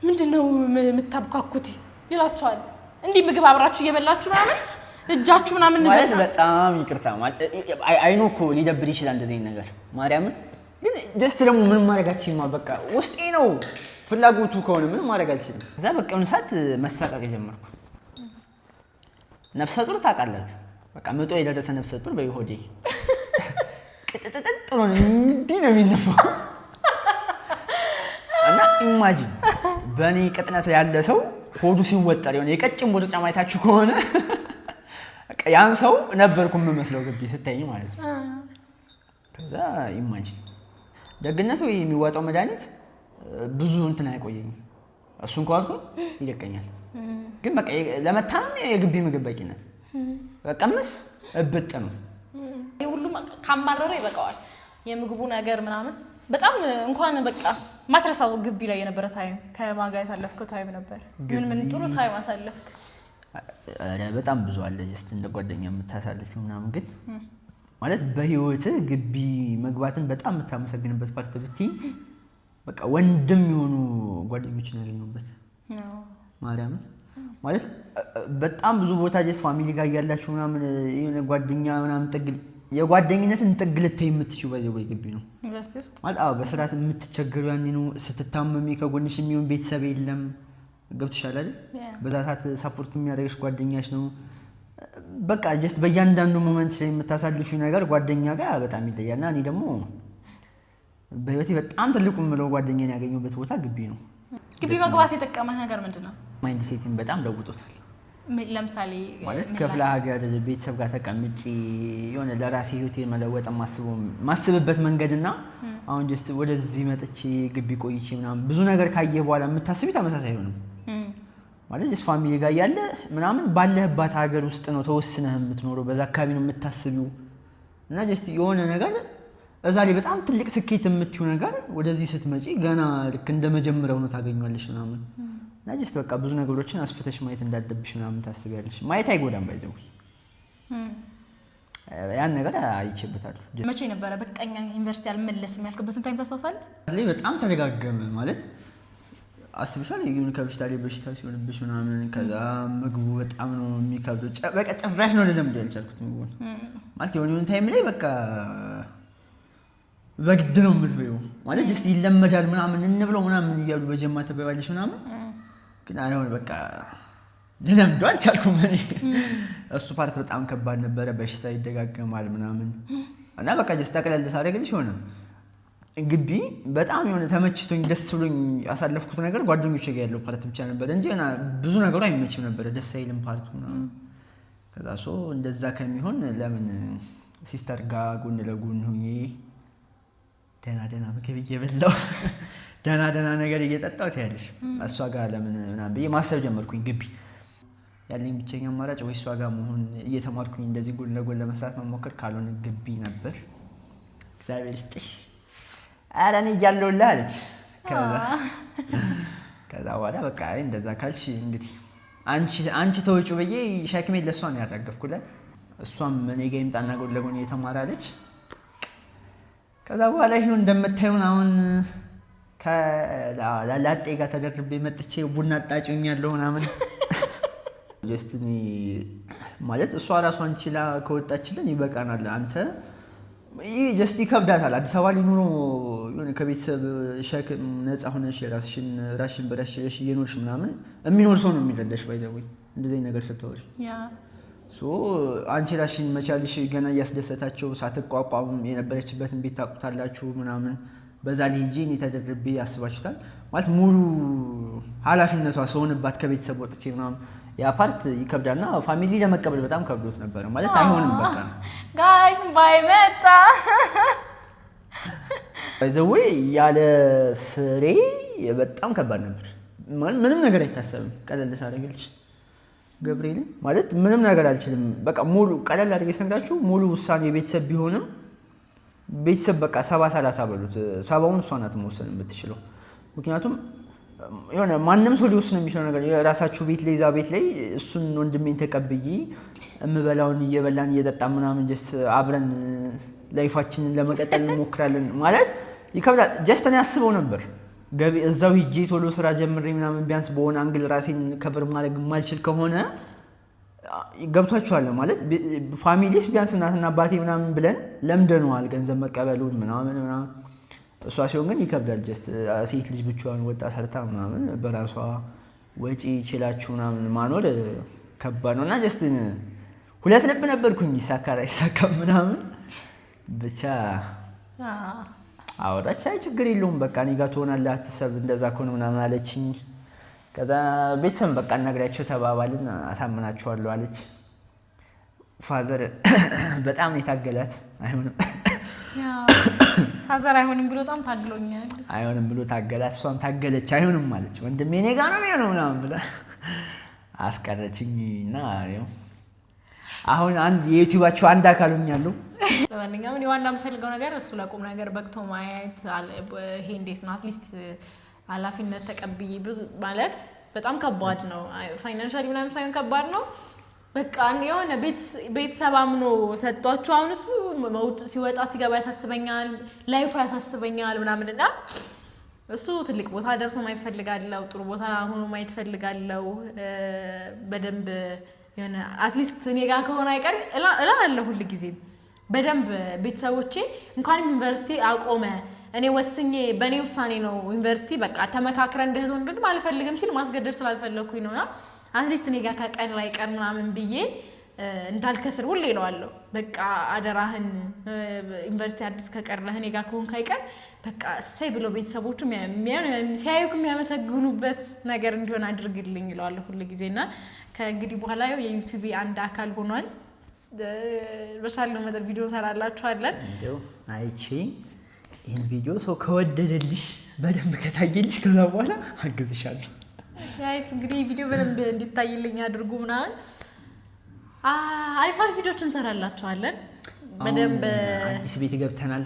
ምንድነው የምታብካኩት ይላችኋል እንዲህ ምግብ አብራችሁ እየበላችሁ ምናምን እጃችሁ ምናምን ማለት በጣም ይቅርታ ማለት አይኖ እኮ ሊደብር ይችላል እንደዚህ ነገር ማርያምን ግን ጀስት ደግሞ ምን ማድረጋችን በቃ ውስጤ ነው ፍላጎቱ ከሆነ ምን ማድረግ አልችልም እዛ በቃ ምን ሰዓት መሳቀቅ ጀመርኩ ነፍሰ ጡር ታውቃላችሁ በቃ መቶ የደረሰ ነፍሰ ጡር በይሆዴ ቅጥጥጥ ጥሎ እንዲህ ነው የሚነፋው እና ኢማጂን በእኔ ቅጥነት ያለ ሰው ሆዱ ሲወጠር የሆነ የቀጭን ቦርጫ ማየታችሁ ከሆነ ያን ሰው ነበርኩ የምመስለው ግቢ ስታይ ማለት ነው ከዛ ኢማጂን ደግነቱ የሚዋጣው መድኃኒት ብዙ እንትን አይቆየኝም እሱን ከዋጥኩ ይለቀኛል ግን በቃ ለመታመም የግቢ ምግብ በቂ ነው በቃምስ እብጥ ነው ሁሉም ካማረረ ይበቃዋል የምግቡ ነገር ምናምን በጣም እንኳን በቃ ማትረሳው ግቢ ላይ የነበረ ታይም ከማጋ ያሳለፍከው ታይም ነበር ምን ጥሩ ታይም አሳለፍክ በጣም ብዙ አለ ጀስት እንደ ጓደኛ የምታሳልፊው ምናምን ግን ማለት በህይወት ግቢ መግባትን በጣም የምታመሰግንበት ፓርት ብትይ በቃ ወንድም የሆኑ ጓደኞችን ያገኙበት ማርያም ማለት በጣም ብዙ ቦታ ጀስት ፋሚሊ ጋር ያላችሁ ምናምን የሆነ ጓደኛ ምናምን ጥግል የጓደኝነትን ጥግ ልትይ የምትችይው በዚህ ግቢ ነው ዩኒቨርሲቲ ውስጥ ማለት በስርዓት የምትቸገሩ ያኔ ነው ስትታመሚ ከጎንሽ የሚሆን ቤተሰብ የለም ገብቶሻል አይደል በዛ ሰዓት ሰፖርት የሚያደርግሽ ጓደኛሽ ነው በቃ ጀስት በእያንዳንዱ ሞመንት ላይ የምታሳልፊው ነገር ጓደኛ ጋር በጣም ይለያልና እኔ ደግሞ በህይወቴ በጣም ትልቁ የምለው ጓደኛን ያገኘሁበት ቦታ ግቢ ነው ግቢ መግባት የጠቀመህ ነገር ምንድነው ማይንድ ሴቲን በጣም ለውጦታል ለምሳሌ ማለት ከፍለ ሀገር ቤተሰብ ጋር ተቀምጬ የሆነ ለራሴ ህይወቴን መለወጥ ማስብበት መንገድና አሁን ጀስት ወደዚህ መጥቼ ግቢ ቆይቼ ምናምን ብዙ ነገር ካየ በኋላ የምታስቢ ተመሳሳይ አይሆንም ማለት ጀስት ፋሚሊ ጋር ያለ ምናምን ባለህባት ሀገር ውስጥ ነው ተወስነህ የምትኖረው በዛ አካባቢ ነው የምታስቢው እና ጀስት የሆነ ነገር እዛ ላይ በጣም ትልቅ ስኬት የምትይው ነገር ወደዚህ ስትመጪ ገና ልክ እንደመጀመሪያው ነው ታገኛለሽ ምናምን እና ጀስት በቃ ብዙ ነገሮችን አስፍተሽ ማየት እንዳለብሽ ምናምን ታስቢያለሽ ማየት አይጎዳም ባይዘው ያን ነገር አይቼበታለሁ መቼ ነበረ በቃኛ ዩኒቨርሲቲ አልመለስም ያልክበትን ታይም ታስታውሳለህ ላይ በጣም ተደጋገመ ማለት አስብሻል ይሁን ከበሽታ ላይ በሽታ ሲሆንብሽ ምናምን ከዛ ምግቡ በጣም ነው የሚከብደው በቃ ጭራሽ ነው ለለምድ ያልቻልኩት ምግቡ ማለት የሆነ ታይም ላይ በቃ በግድ ነው የምትበይው ማለት ጀስት ይለመዳል ምናምን እንብለው ምናምን እያሉ በጀማ ተበባለሽ ምናምን ግን አይሆን በቃ ለለምዶ አልቻልኩም እኔ እሱ ፓርት በጣም ከባድ ነበረ በሽታ ይደጋገማል ምናምን እና በቃ ጀስት ተቀለል ሳደርግልሽ ሆነ ግቢ በጣም የሆነ ተመችቶኝ ደስ ብሎኝ ያሳለፍኩት ነገር ጓደኞቼ ጋር ያለው ፓርት ብቻ ነበር እንጂ እና ብዙ ነገሩ አይመችም ነበር ደስ አይልም ፓርቱ ምናምን ከዛ እንደዛ ከሚሆን ለምን ሲስተር ጋር ጎን ለጎን ሆኜ ደና ምግብ እየበላሁ ደና ነገር እየጠጣሁ ታያለሽ እሷ ጋር ለምን ምናምን ብዬ ማሰብ ጀመርኩኝ ግቢ ያለኝ ብቸኛ አማራጭ ወይ እሷ ጋር መሆን እየተማርኩኝ እንደዚህ ጎን ለጎን ለመስራት መሞከር ካልሆነ ግቢ ነበር እግዚአብሔር ይስጥሽ ኧረ እኔ እያለሁልህ አለች ከዛ በኋላ በቃ እንደዛ ካልሽ እንግዲህ አንቺ ተወጪው ብዬ ሸክሜን ለእሷ ነው ያራገፍኩላት እሷም እኔ ጋር ይምጣና ጎን ለጎን እየተማራለች ከዛ በኋላ ይሁን እንደምታዩን አሁን ከላጤ ጋር ተደርቤ መጥቼ ቡና አጣጭኛለሁ ምናምን ጀስት ማለት እሷ ራሷን ችላ ከወጣችልን ይበቃናል አንተ ይህ ጀስት ይከብዳታል። አዲስ አበባ ሊኖሩ የሆነ ከቤተሰብ ሸክም ነፃ ሆነሽ ራስሽን በራስሽ እየኖርሽ ምናምን የሚኖር ሰው ነው የሚረዳሽ። ባይዘው እንደዚህ ነገር ስትወሪ አንቺ ራስሽን መቻልሽ ገና እያስደሰታቸው ሳትቋቋም የነበረችበትን ቤት ታውቁታላችሁ ምናምን በዛ ላይ ሂጂ እኔ ተደርቤ ያስባችሁታል ማለት ሙሉ ኃላፊነቷ ሰውንባት ከቤተሰብ ወጥቼ ምናምን ያ ፓርት ይከብዳልና ፋሚሊ ለመቀበል በጣም ከብዶት ነበር ማለት አይሆንም። በቃ ጋይስ ባይመጣ ባይዘው ያለ ፍሬ በጣም ከባድ ነበር። ምንም ነገር አይታሰብም። ቀለል ሳደርግልሽ ገብርኤል ማለት ምንም ነገር አልችልም። በቃ ሙሉ ቀለል አድርጌ ሰንጋችሁ ሙሉ ውሳኔ ቤተሰብ ቢሆንም ቤተሰብ በቃ 70-30 በሉት 70ውን እሷ ናት መወሰን የምትችለው። ምክንያቱም የሆነ ማንም ሰው ሊወስን የሚችለው ነገር የራሳችሁ ቤት ላይ እዛ ቤት ላይ እሱን ወንድሜን ተቀብዬ እምበላውን እየበላን እየጠጣን ምናምን ጀስት አብረን ላይፋችንን ለመቀጠል እንሞክራለን ማለት ይከብዳል። ጀስት እኔ አስበው ነበር እዛው ሂጄ ቶሎ ስራ ጀምሬ ምናምን ቢያንስ በሆነ አንግል ራሴን ከቨር ማድረግ የማልችል ከሆነ ገብቷችኋል ማለት ፋሚሊስ ቢያንስ እናትና አባቴ ምናምን ብለን ለምደነዋል ገንዘብ መቀበሉን ምናምን እሷ ሲሆን ግን ይከብዳል። ጀስት ሴት ልጅ ብቻዋን ወጣ ሰርታ ምናምን በራሷ ወጪ ይችላችሁ ምናምን ማኖር ከባድ ነውና ጀስት ሁለት ልብ ነበርኩኝ ይሳካ ምናምን ብቻ አወራች። አይ ችግር የለውም በቃ እኔ ጋር ትሆናለህ አትሰብ እንደዛ ከሆነ ምናምን አለችኝ። ከዛ ቤተሰብ በቃ እናግራቸው ተባባልን አሳምናቸዋለሁ አለች። ፋዘር በጣም የታገላት አይሆንም ፋዘር አይሆንም ብሎ በጣም ታግሎኛል። አይሆንም ብሎ ታገላት፣ እሷም ታገለች። አይሆንም ማለች ወንድሜ እኔ ጋር ነው የሚሆነው ምናምን ብላ አስቀረችኝና ያው አሁን አንድ የዩቲዩባችሁ አንድ አካል ሆኛለሁ። ለማንኛውም እኔ ዋና የምፈልገው ነገር እሱ ለቁም ነገር በቅቶ ማየት ይሄ እንዴት ነው አትሊስት ኃላፊነት ተቀብዬ ብዙ ማለት በጣም ከባድ ነው። ፋይናንሻሊ ምናምን ሳይሆን ከባድ ነው። በቃ የሆነ ቤተሰብ አምኖ ሰጧቸው። አሁን እሱ ሲወጣ ሲገባ ያሳስበኛል፣ ላይፉ ያሳስበኛል ምናምንና እሱ ትልቅ ቦታ ደርሶ ማየት ፈልጋለሁ፣ ጥሩ ቦታ ሆኖ ማየት ፈልጋለሁ። በደንብ የሆነ አትሊስት እኔ ጋር ከሆነ አይቀር እላለሁ ሁሉ ጊዜ በደንብ ቤተሰቦቼ እንኳንም ዩኒቨርሲቲ አቆመ እኔ ወስኜ በኔ ውሳኔ ነው ዩኒቨርሲቲ በቃ ተመካክረን እንደሆነ እንደም አልፈልግም ሲል ማስገደድ ስላልፈለኩኝ ነውና አትሊስት እኔ ጋር ከቀን ላይ ቀን ምናምን ብዬ እንዳልከስር ሁሌ እለዋለሁ። በቃ አደራህን ዩኒቨርሲቲ አዲስ ከቀረህ እኔ ጋር ከሆንክ አይቀር በቃ እሰይ ብሎ ቤተሰቦቹ ሲያዩክ የሚያመሰግኑበት ነገር እንዲሆን አድርግልኝ እለዋለሁ ሁሉ ጊዜና ከእንግዲህ በኋላ ያው የዩቲዩብ አንድ አካል ሆኗል። በሻለው መጠን ቪዲዮ ሰራላችኋለን። እንደው አይቺ ይሄን ቪዲዮ ሰው ከወደደልሽ በደንብ ከታየልሽ ከዛ በኋላ አግዝሻለሁ። ጋይስ እንግዲህ ቪዲዮ በደንብ እንዲታይልኝ አድርጉ ምናምን አሪፍ ቪዲዮዎች እንሰራላችኋለን። በደንብ አዲስ ቤት ገብተናል።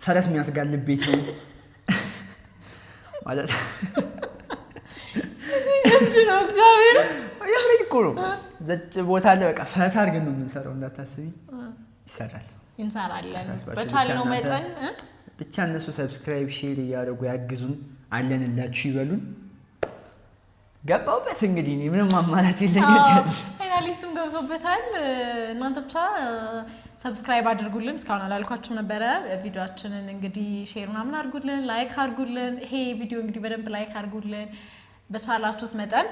ፈረስ የሚያስጋልብ ቤት ነው ማለት እንጂ ነው እግዚአብሔር ያለኝ እኮ ነው። ዘጭ ቦታ አለ በቃ ፈታ አድርገን ነው የምንሰራው እንዳታስቢ። ይሰራል እንሰራለን በቻልነው መጠን ብቻ እነሱ ሰብስክራይብ ሼር እያደረጉ ያግዙን አለንላችሁ ይበሉን። ገባውበት እንግዲህ እኔ ምንም አማራጭ የለኝም። ፋይናሊስም ገብቶበታል። እናንተ ብቻ ሰብስክራይብ አድርጉልን። እስካሁን አላልኳችሁም ነበረ። ቪዲዮአችንን እንግዲህ ሼር ምናምን አድርጉልን፣ ላይክ አድርጉልን። ይሄ ቪዲዮ እንግዲህ በደንብ ላይክ አድርጉልን። በቻላችሁት መጠን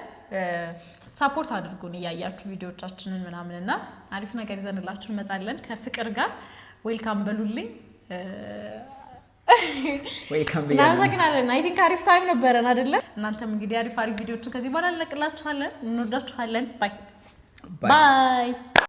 ሳፖርት አድርጉን እያያችሁ ቪዲዮዎቻችንን ምናምንና አሪፍ ነገር ይዘንላችሁ እንመጣለን። ከፍቅር ጋር ዌልካም በሉልኝ። ዌልካም በያለሁ። እናመሰግናለን። አይ ቲንክ አሪፍ ታይም ነበረን አይደለ? እናንተም እንግዲህ አሪፍ ቪዲዮዎችን ከዚህ በኋላ እንለቅላችኋለን። እንወዳችኋለን። ባይ ባይ።